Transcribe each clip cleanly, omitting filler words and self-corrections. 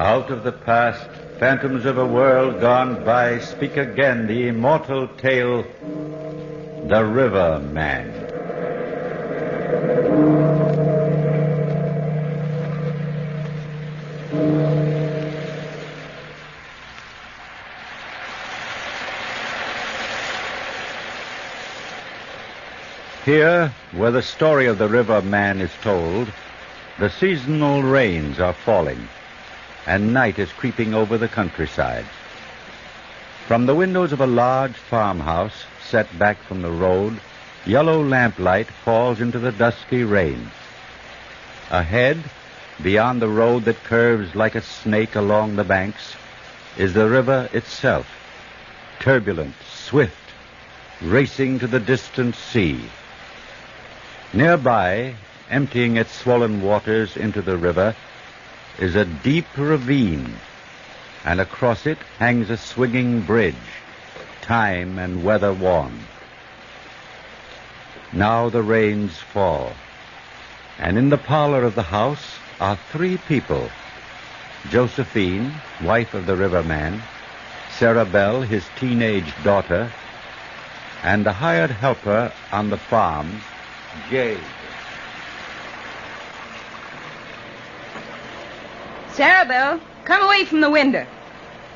Out of the past, phantoms of a world gone by, speak again the immortal tale, The River Man. Here, where the story of the River Man is told, the seasonal rains are falling, and night is creeping over the countryside. From the windows of a large farmhouse set back from the road, yellow lamplight falls into the dusky rain. Ahead, beyond the road that curves like a snake along the banks, is the river itself, turbulent, swift, racing to the distant sea. Nearby, emptying its swollen waters into the river, is a deep ravine, and across it hangs a swinging bridge, time and weather worn. Now the rains fall, and in the parlor of the house are three people: Josephine, wife of the riverman, Sarah Bell, his teenage daughter, and the hired helper on the farm, Jade. Sarah Bell, come away from the window.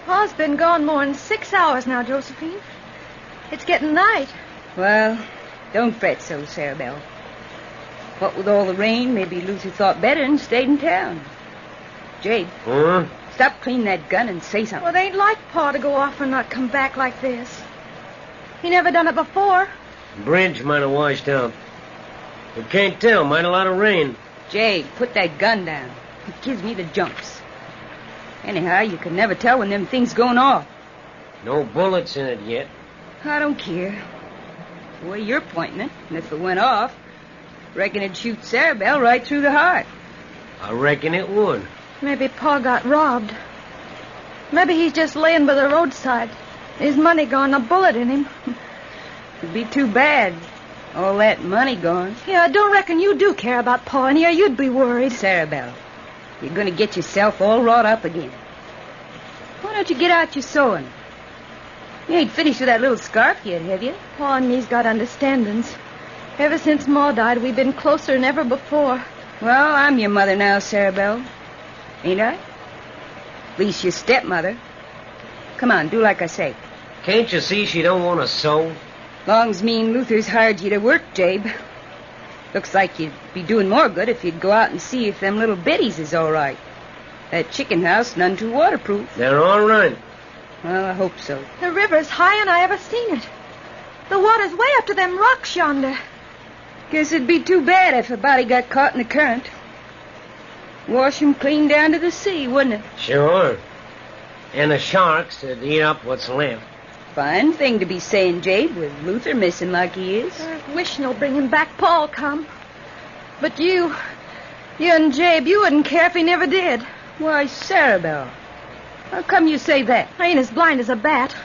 Pa's been gone more than 6 hours now, Josephine. It's getting night. Well, don't fret so, Sarah Bell. What with all the rain, maybe Luther thought better and stayed in town. Jade, stop cleaning that gun and say something. Well, it ain't like Pa to go off and not come back like this. He never done it before. Bridge might have washed out. You can't tell. Might a lot of rain. Jade, put that gun down. It gives me the jumps. Anyhow, you can never tell when them things going off. No bullets in it yet. I don't care. The way you're pointing it, and if it went off, reckon it'd shoot Sarah Bell right through the heart. I reckon it would. Maybe Pa got robbed. Maybe he's just laying by the roadside. His money gone, a bullet in him. It'd be too bad. All that money gone. Yeah, I don't reckon you do care about Pa in here. You'd be worried. Sarah Bell, you're going to get yourself all wrought up again. Why don't you get out your sewing? You ain't finished with that little scarf yet, have you? Pa and me's got understandings. Ever since Ma died, we've been closer than ever before. Well, I'm your mother now, Sarah Bell. Ain't I? At least your stepmother. Come on, do like I say. Can't you see she don't want to sew? Long's me and Luther's hired you to work, Jabe. Looks like you'd be doing more good if you'd go out and see if them little biddies is all right. That chicken house none too waterproof. They're all right. Well, I hope so. The river's higher than I ever seen it. The water's way up to them rocks yonder. Guess it'd be too bad if a body got caught in the current. Wash 'em clean down to the sea, wouldn't it? Sure. And the sharks would eat up what's left. Fine thing to be saying, Jabe, with Luther missing like he is. Wishing he'll bring him back. Paul come. But you and Jabe, you wouldn't care if he never did. Why, Sarah Bell, how come you say that? I ain't as blind as a bat.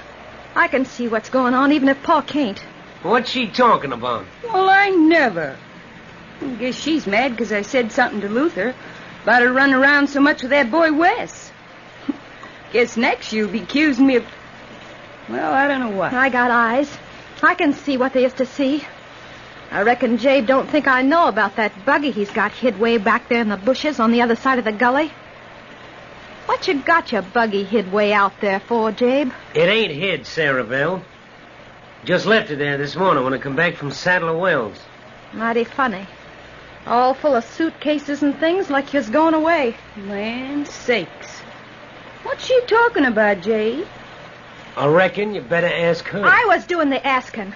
I can see what's going on, even if Pa can't. What's she talking about? Well, I never. I guess she's mad because I said something to Luther about her running around so much with that boy Wes. Guess next she'll be accusing me of... Well, I don't know what. I got eyes. I can see what there is to see. I reckon Jabe don't think I know about that buggy he's got hid way back there in the bushes on the other side of the gully. What you got your buggy hid way out there for, Jabe? It ain't hid, Sarah Bell. Just left it there this morning when I come back from Saddler Wells. Mighty funny. All full of suitcases and things like you's going away. Land sakes. What's she talking about, Jade? I reckon you better ask her. I was doing the asking.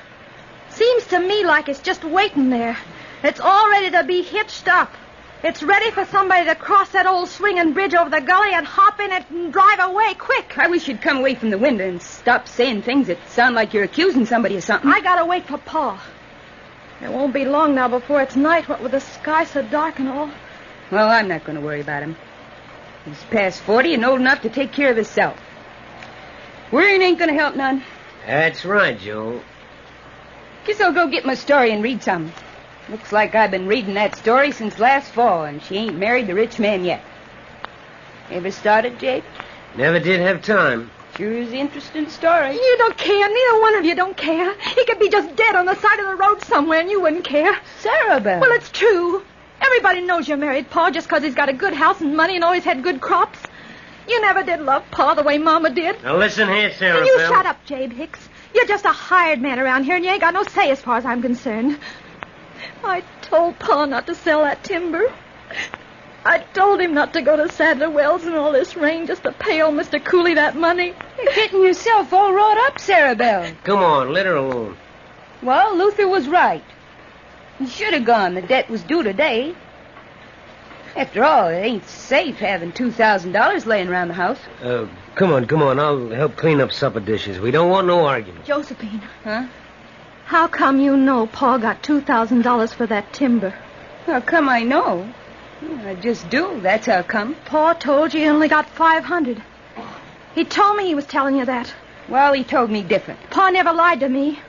Seems to me like it's just waiting there. It's all ready to be hitched up. It's ready for somebody to cross that old swinging bridge over the gully and hop in it and drive away quick. I wish you'd come away from the window and stop saying things that sound like you're accusing somebody of something. I gotta wait for Pa. It won't be long now before it's night, what with the sky so dark and all. Well, I'm not going to worry about him. He's past 40 and old enough to take care of himself. Worrying ain't going to help none. That's right, Joe. Guess I'll go get my story and read some. Looks like I've been reading that story since last fall, and she ain't married the rich man yet. Ever started, Jabe? Never did have time. Sure is an interesting story. You don't care. Neither one of you don't care. He could be just dead on the side of the road somewhere, and you wouldn't care. Sarah Belle. Well, it's true. Everybody knows you're married, Pa, just 'cause he's got a good house and money and always had good crops. You never did love Pa the way Mama did. Now listen here, Sarah And you Belle. shut up, Jabe Hicks. You're just a hired man around here, and you ain't got no say as far as I'm concerned. I told Pa not to sell that timber. I told him not to go to Sadler Wells in all this rain just to pay old Mr. Cooley that money. You're getting yourself all wrought up, Sarah Belle. Come on, let her alone. Well, Luther was right. He should have gone. The debt was due today. After all, it ain't safe having $2,000 laying around the house. Come on. I'll help clean up supper dishes. We don't want no argument. Josephine, Huh? how come you know Pa got $2,000 for that timber? How come I know? I just do. That's how come. Pa told you he only got $500. He told me he was telling you that. Well, he told me different. Pa never lied to me.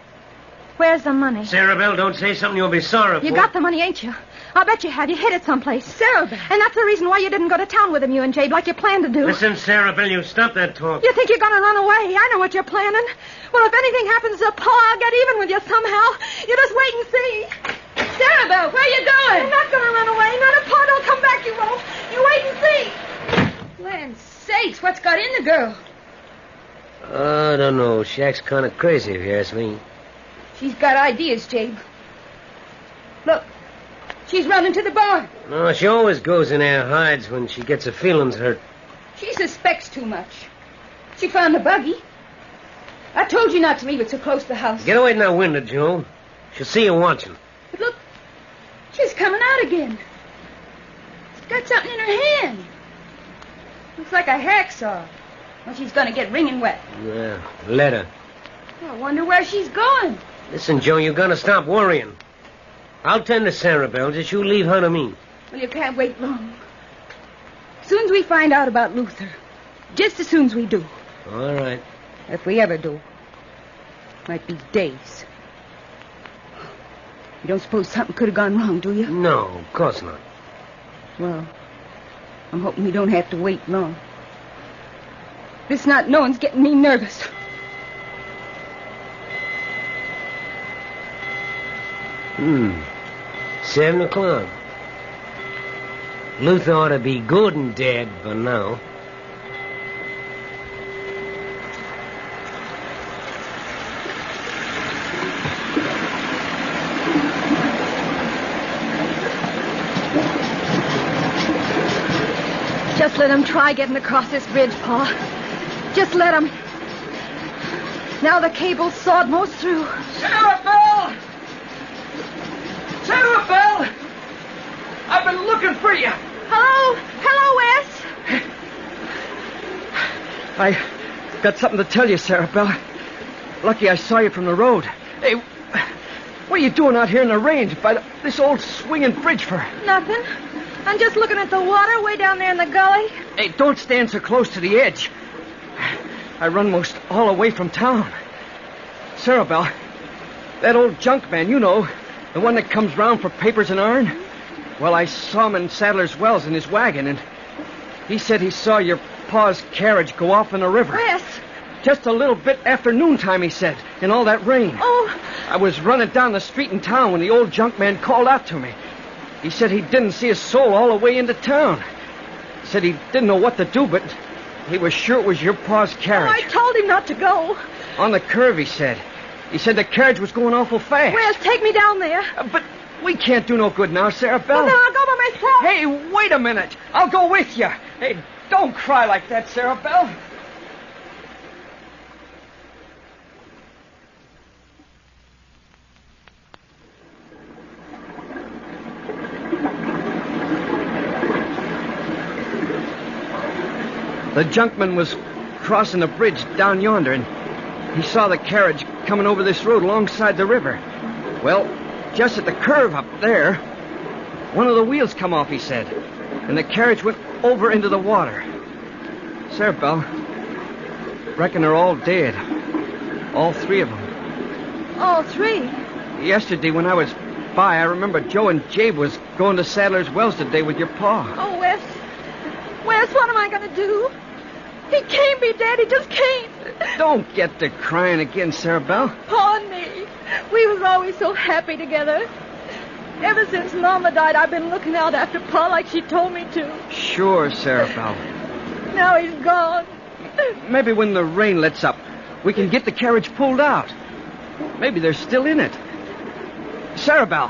Where's the money? Sarah Belle, don't say something you'll be sorry for. You got the money, ain't you? I bet you have. You hid it someplace. Sarah Belle. And that's the reason why you didn't go to town with him, you and Jabe, like you planned to do. Listen, Sarah Belle, you stop that talk. You think you're going to run away. I know what you're planning. Well, if anything happens to Pa, I'll get even with you somehow. You just wait and see. Sarah Belle, where you You're going? not going to run away. Not if Pa don't come back, you won't. You wait and see. Land sakes, what's got in the girl? I don't know. She acts kind of crazy, if you ask me. She's got ideas, Jabe. Look, she's running to the barn. No, she always goes in there, hides when she gets her feelings hurt. She suspects too much. She found the buggy. I told you not to leave it so close to the house. Get away from that window, Joe. She'll see you watching. But look, she's coming out again. She's got something in her hand. Looks like a hacksaw. Well, she's going to get wringing wet. Yeah, let her. I wonder where she's going. Listen, Joe, you're going to stop worrying. I'll tend to Sarah Belle. Just you leave her to me. Well, you can't wait long. As soon as we find out about Luther. Just as soon as we do. All right. If we ever do. Might be days. You don't suppose something could have gone wrong, do you? No, of course not. Well, I'm hoping we don't have to wait long. This not knowing's getting me nervous. Hmm. 7 o'clock. Luther ought to be good and dead by now. Just let him try getting across this bridge, Pa. Just let him. Now the cable's sawed most through. Sarah Belle! Sarah Belle! I've been looking for you. Hello? Hello, Wes? I got something to tell you, Sarah Belle. Lucky I saw you from the road. Hey, what are you doing out here in the rain by this old swinging bridge for? Nothing. I'm just looking at the water way down there in the gully. Hey, don't stand so close to the edge. I run most all the way from town. Sarah Belle, that old junk man, you know, the one that comes round for papers and iron. Well, I saw him in Sadler's Wells in his wagon, and he said he saw your pa's carriage go off in the river. Wes? Just a little bit after noontime, he said, in all that rain. Oh, I was running down the street in town when the old junk man called out to me. He said he didn't see a soul all the way into town. He said he didn't know what to do, but he was sure it was your pa's carriage. I told him not to go. On the curve, he said. He said the carriage was going awful fast. Wes, take me down there. But we can't do no good now, Sarah Belle. Well, then I'll go by myself. Hey, wait a minute. I'll go with you. Hey, don't cry like that, Sarah Belle. The junkman was crossing a bridge down yonder, and he saw the carriage coming over this road alongside the river. Well, just at the curve up there, one of the wheels come off, he said, and the carriage went over into the water. Sarah Belle, reckon they're all dead. All three of them. All three? Yesterday, when I was by, I remember Joe and Jabe was going to Sadler's Wells today with your pa. Oh, Wes, Wes, what am I going to do? He can't be dead. He just can't. Don't get to crying again, Sarah Belle. Pa and me. We was always so happy together. Ever since Mama died, I've been looking out after Pa like she told me to. Sure, Sarah Belle. Now he's gone. Maybe when the rain lets up, we can get the carriage pulled out. Maybe they're still in it. Sarah Belle,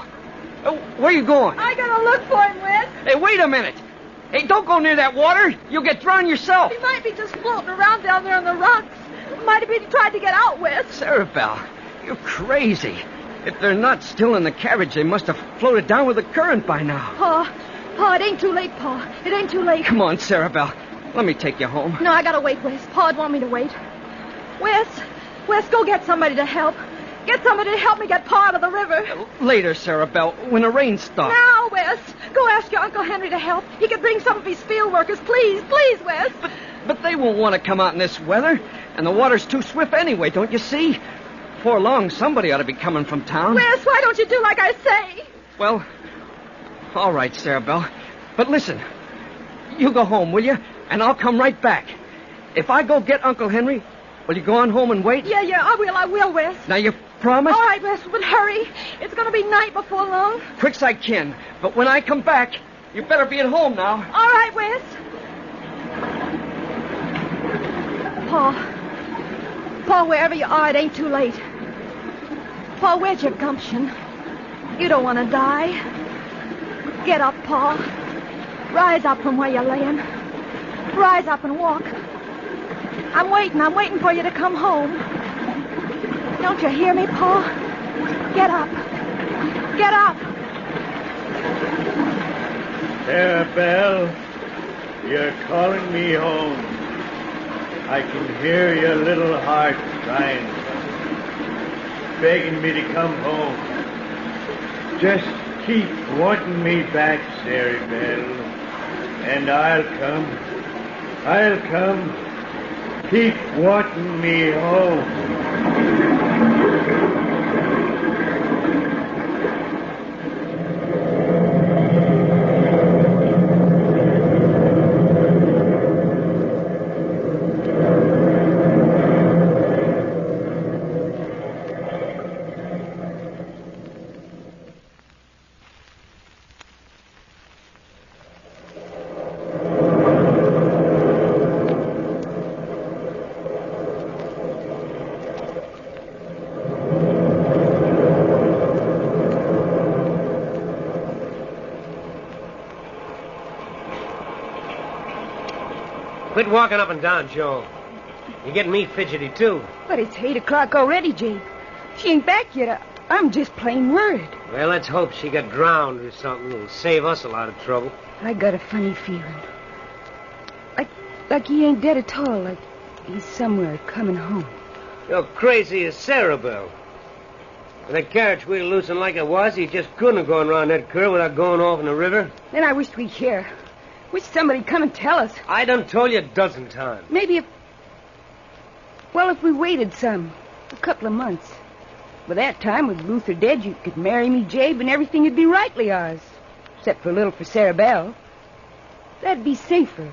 where you going? I gotta look for him, Wes. Hey, wait a minute. Hey, don't go near that water. You'll get drowned yourself. He might be just floating around down there on the rocks. Might have been tried to get out, Wes. Sarah Belle, you're crazy. If they're not still in the carriage, they must have floated down with the current by now. Pa, it ain't too late, Pa. It ain't too late. Come on, Sarah Belle. Let me take you home. No, I gotta wait, Wes. Pa'd want me to wait. Wes, go get somebody to help. Get somebody to help me get Pa out of the river. Later, Sarah Belle, when the rain stops. Now, Wes. Go ask your Uncle Henry to help. He could bring some of his field workers. Please, Wes. But they won't want to come out in this weather. And the water's too swift anyway, don't you see? Before long, somebody ought to be coming from town. Wes, why don't you do like I say? Well, all right, Sarah Belle. But listen, you go home, will you? And I'll come right back. If I go get Uncle Henry, will you go on home and wait? Yeah, I will, Wes. Now, you promise? All right, Wes, but hurry. It's going to be night before long. Quick's I can. But when I come back, you better be at home now. All right, Wes. Pa, wherever you are, it ain't too late. Pa, where's your gumption? You don't want to die. Get up, Pa. Rise up from where you're laying. Rise up and walk. I'm waiting for you to come home. Don't you hear me, Pa? Get up. Get up. Sarah Belle, you're calling me home. I can hear your little heart crying, begging me to come home. Just keep wanting me back, Sarah Belle, and I'll come. I'll come. Keep wanting me home. Quit walking up and down, Joe. You're getting me fidgety, too. But it's 8 o'clock already, Jabe. She ain't back yet. I'm just plain worried. Well, let's hope she got drowned or something. It'll save us a lot of trouble. I got a funny feeling. Like he ain't dead at all. Like he's somewhere coming home. You're crazy as Sarah Belle. With that carriage wheel loosened like it was, he just couldn't have gone around that curve without going off in the river. Then I wished we'd hear. Wish somebody'd come and tell us. I done told you a dozen times. Maybe if we waited a couple of months. By that time, with Luther dead, you could marry me, Jabe, and everything would be rightly ours. Except for a little for Sarah Belle. That'd be safer.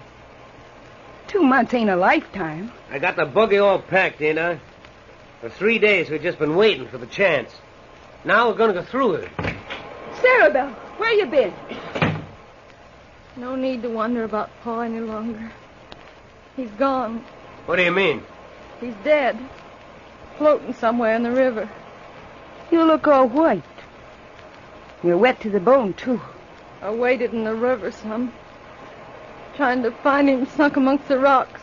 2 months ain't a lifetime. I got the buggy all packed, ain't I? For 3 days, we've just been waiting for the chance. Now we're going to go through it. Sarah Belle, where you been? No need to wonder about Pa any longer. He's gone. What do you mean? He's dead. Floating somewhere in the river. You look all white. You're wet to the bone, too. I waded in the river some. Trying to find him sunk amongst the rocks.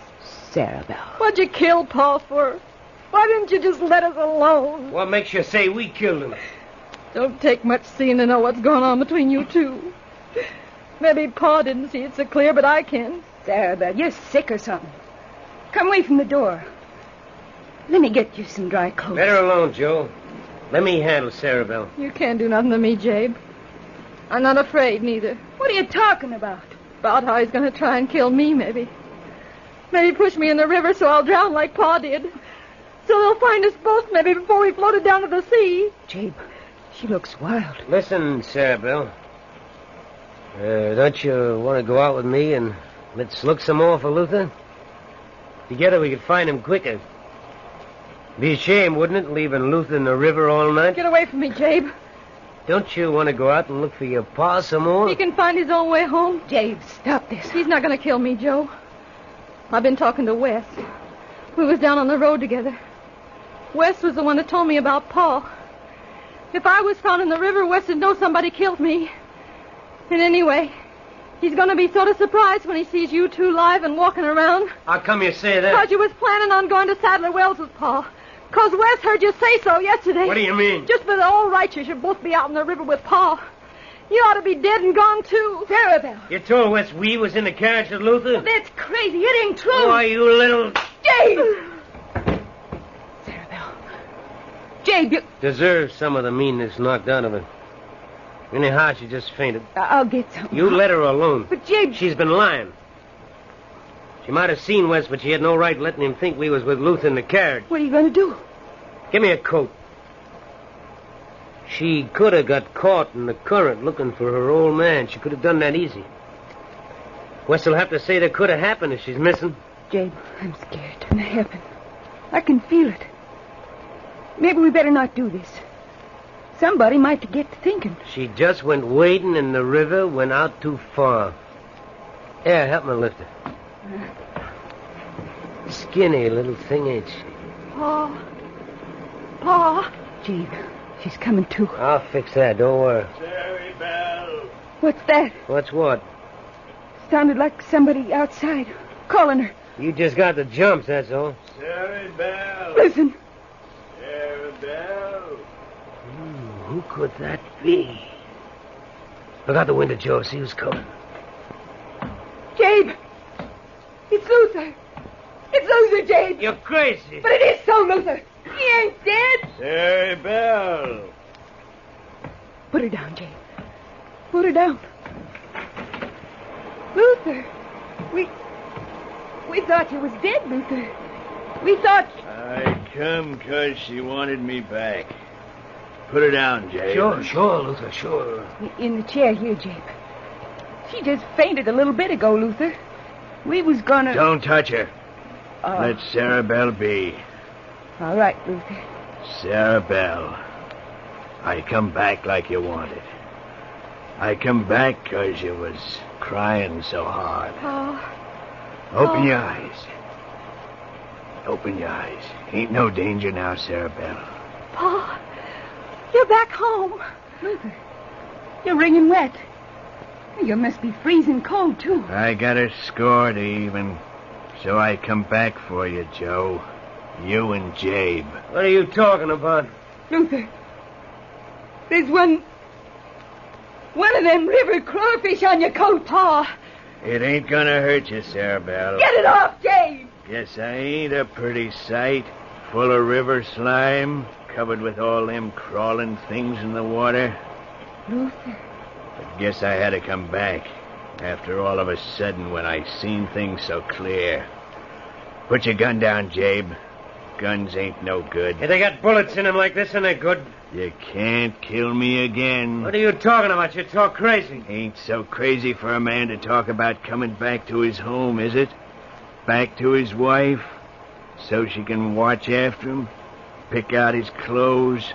Sarah Belle. What'd you kill Pa for? Why didn't you just let us alone? What makes you say we killed him? Don't take much seeing to know what's going on between you two. Maybe Pa didn't see it so clear, but I can. Sarah Belle, you're sick or something. Come away from the door. Let me get you some dry clothes. Let her alone, Joe. Let me handle Sarah Belle. You can't do nothing to me, Jabe. I'm not afraid, neither. What are you talking about? About how he's going to try and kill me, maybe. Maybe push me in the river so I'll drown like Pa did. So they'll find us both maybe before we floated down to the sea. Jabe, she looks wild. Listen, Sarah Belle. Don't you want to go out with me and Let's look some more for Luther. Together we could find him quicker. Be a shame, wouldn't it, leaving Luther in the river all night? Get away from me, Jabe. Don't you want to go out and look for your pa some more? He can find his own way home. Jabe, stop this. He's not going to kill me, Joe. I've been talking to Wes. We was down on the road together. Wes was the one that told me about Paul. If I was found in the river, Wes would know somebody killed me. And anyway, he's going to be sort of surprised when he sees you two live and walking around. How come you say that? Because you was planning on going to Sadler Wells with Paul. Because Wes heard you say so yesterday. What do you mean? Just for the all right, you should both be out in the river with Paul. You ought to be dead and gone, too. Sarabelle. You told Wes we was in the carriage with Luther? That's crazy. It ain't true. Why, you little... Jabe! Sarabelle. Jabe, you... Deserves some of the meanness knocked out of her. Anyhow, she just fainted. I'll get some. You let her alone. But, Jabe... She's been lying. She might have seen Wes, but she had no right letting him think we was with Luther in the carriage. What are you going to do? Give me a coat. She could have got caught in the current looking for her old man. She could have done that easy. Wes will have to say that could have happened if she's missing. Jabe, I'm scared. It's going to happen. I can feel it. Maybe we better not do this. Somebody might get to thinking. She just went wading in the river, went out too far. Here, help me lift her. Skinny little thing, ain't she? Pa. Jabe, she's coming too. I'll fix that, don't worry. Sarabelle. What's that? What's what? Sounded like somebody outside calling her. You just got the jumps, that's all. Sarabelle. Listen. Sarabelle. Who could that be? Look out the window, Joe. See who's coming. Jabe! It's Luther! It's Luther, Jabe! You're crazy. But it is so, Luther! He ain't dead! Sarabelle. Put her down, Jabe. Put her down. Luther! We thought you was dead, Luther. We thought... I come 'cause she wanted me back. Put her down, Jabe. Sure, Luther, sure. In the chair here, Jabe. She just fainted a little bit ago, Luther. We was gonna... Don't touch her. Let Sarabelle be. All right, Luther. Sarabelle. I come back like you wanted. I come back 'cause you was crying so hard. Open your eyes. Open your eyes. Ain't no danger now, Sarabelle. Pa. You're back home. Luther, you're wringing wet. You must be freezing cold, too. I got a score to even, so I come back for you, Joe. You and Jabe. What are you talking about? Luther, there's one of them river crawfish on your coat, Pa. It ain't gonna hurt you, Sarabelle. Get it off, Jabe. Guess I ain't a pretty sight, full of river slime, covered with all them crawling things in the water. Luther. But guess I had to come back, after all of a sudden when I seen things so clear. Put your gun down, Jabe. Guns ain't no good. If they got bullets in them like this, and they're good. You can't kill me again. What are you talking about? You talk crazy. Ain't so crazy for a man to talk about coming back to his home, is it? Back to his wife, so she can watch after him, pick out his clothes,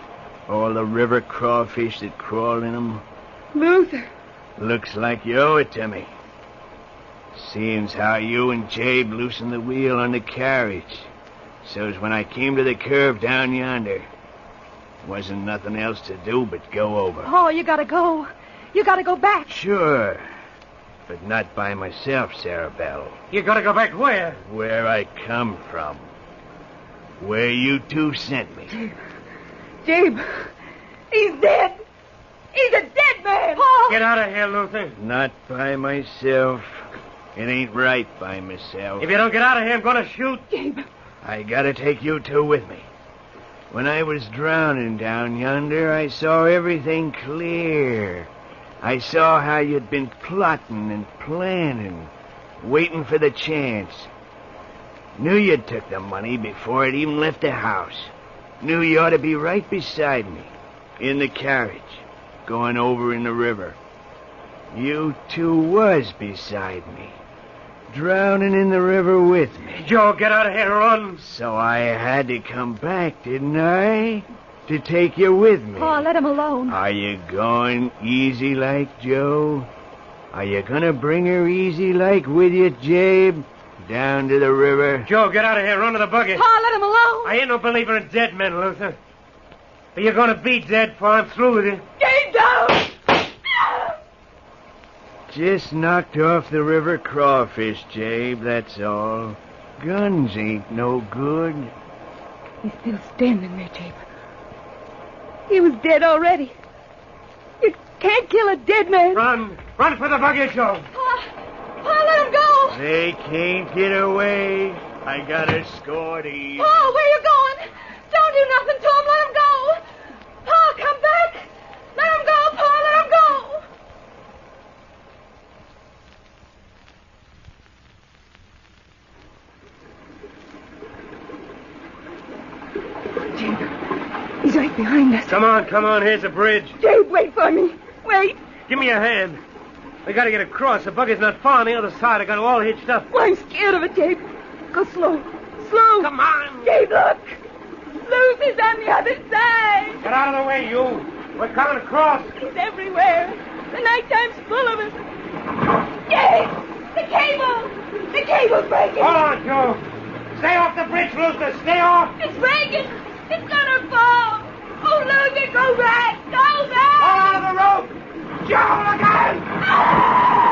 all the river crawfish that crawl in them. Luther. Looks like you owe it to me. Seeing's how you and Jabe loosened the wheel on the carriage. So's when I came to the curve down yonder, wasn't nothing else to do but go over. Oh, you gotta go. You gotta go back. Sure, but not by myself, Sarabelle. You gotta go back where? Where I come from. Where you two sent me. Jabe, he's dead. He's a dead man. Pa! Get out of here, Luther. Not by myself. It ain't right by myself. If you don't get out of here, I'm gonna shoot. Jabe. I gotta take you two with me. When I was drowning down yonder, I saw everything clear. I saw how you'd been plotting and planning, waiting for the chance. Knew you'd took the money before it even left the house. Knew you ought to be right beside me, in the carriage, going over in the river. You two was beside me. drowning in the river with me. Joe, get out of here, run. So I had to come back, didn't I? To take you with me. Pa, let him alone. Are you going easy like, Joe? Are you gonna bring her easy like with you, Jabe? Down to the river? Joe, get out of here, run to the buggy. Pa, let him alone. I ain't no believer in dead men, Luther. But you're gonna be dead before I'm through with you. Jabe, down! Just knocked off the river crawfish, Jabe, that's all. Guns ain't no good. He's still standing there, Jabe. He was dead already. You can't kill a dead man. Run. Run for the buggy, Joe. Pa, let him go. They can't get away. I got a score to you. Pa, where you going? Don't do nothing to him. Let him go. Pa, come back. Let him go, Pa. Let him go. Jabe, he's right behind us. Come on. Here's the bridge. Jabe, wait for me. Wait. Give me a hand. We gotta get across. The buggy's not far on the other side. I got it all hitched up. Well, I'm scared of it, Jabe. Go slow. Slow. Come on. Jabe, look. Lucy's on the other side. Get out of the way, you. We're coming across. He's everywhere. The nighttime's full of us. Jabe! The cable! The cable's breaking. Hold on, Joe. Stay off the bridge, Luther. Stay off. It's breaking. It's gonna fall. Oh, Lucy, go back. Go back. Hold on to the rope. Joe, look out.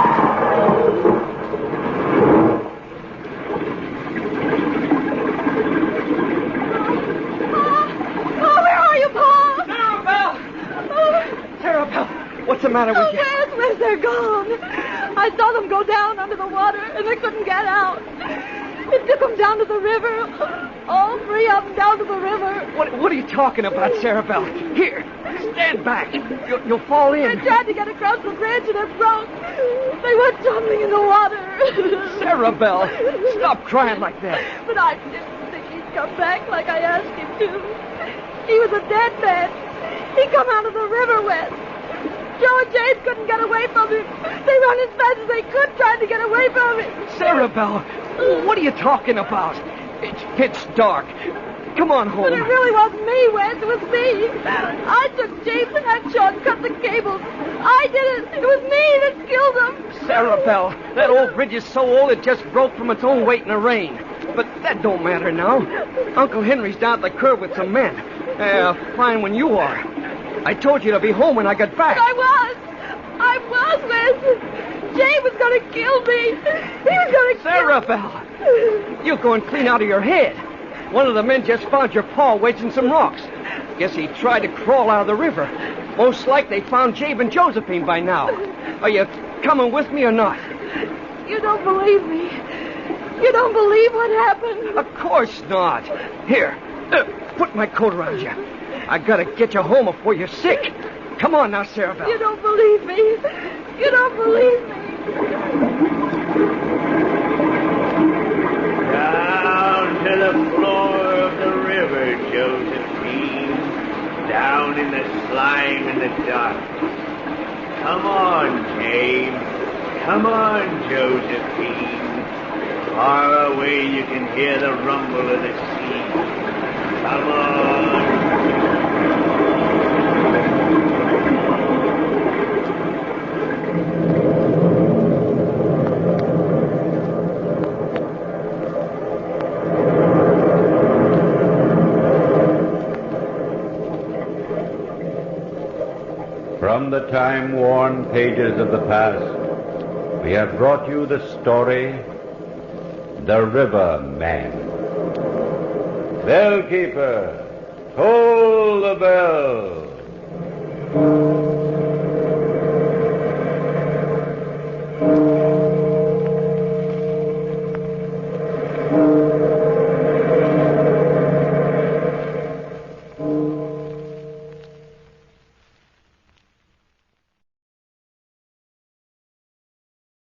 Oh, where are you, Pa? Sarabelle! Sarabelle, what's the matter with you? Where's they're gone? I saw them go down under the water, and they couldn't get out. It took them down to the river. All three of them down to the river. What are you talking about, Sarabelle? Here, stand back. You'll fall They in. tried to get across the bridge, and it broke. They went tumbling in the water. Sarabelle, stop crying like that. But I didn't think he'd come back like I asked him to. He was a dead man. He come out of the river wet. Joe and James couldn't get away from him. They run as fast as they could, trying to get away from him. Sarabelle, what are you talking about? It's dark. Come on home. But it really wasn't me, Wes. It was me. I took James and Henshaw and cut the cables. I did it. It was me that killed him. Sarabelle, that old bridge is so old it just broke from its own weight in the rain. But that don't matter now. Uncle Henry's down at the curb with some men. Fine when you are. I told you to be home when I got back. But I was, Wes. James was going to kill me. He was going to kill me. Sarabelle, you're going clean out of your head. One of the men just found your paw wedging some rocks. Guess he tried to crawl out of the river. Most like they found Jabe and Josephine by now. Are you coming with me or not? You don't believe me. You don't believe what happened. Of course not. Here, put my coat around you. I gotta get you home before you're sick. Come on now, Sarabelle. You don't believe me. You don't believe me. Down to the floor of the river, Josephine. Down in the slime in the dark. Come on, James. Come on, Josephine. Far away you can hear the rumble of the sea. Come on. From the time-worn pages of the past, we have brought you the story, The River Man. Bellkeeper, toll the bell.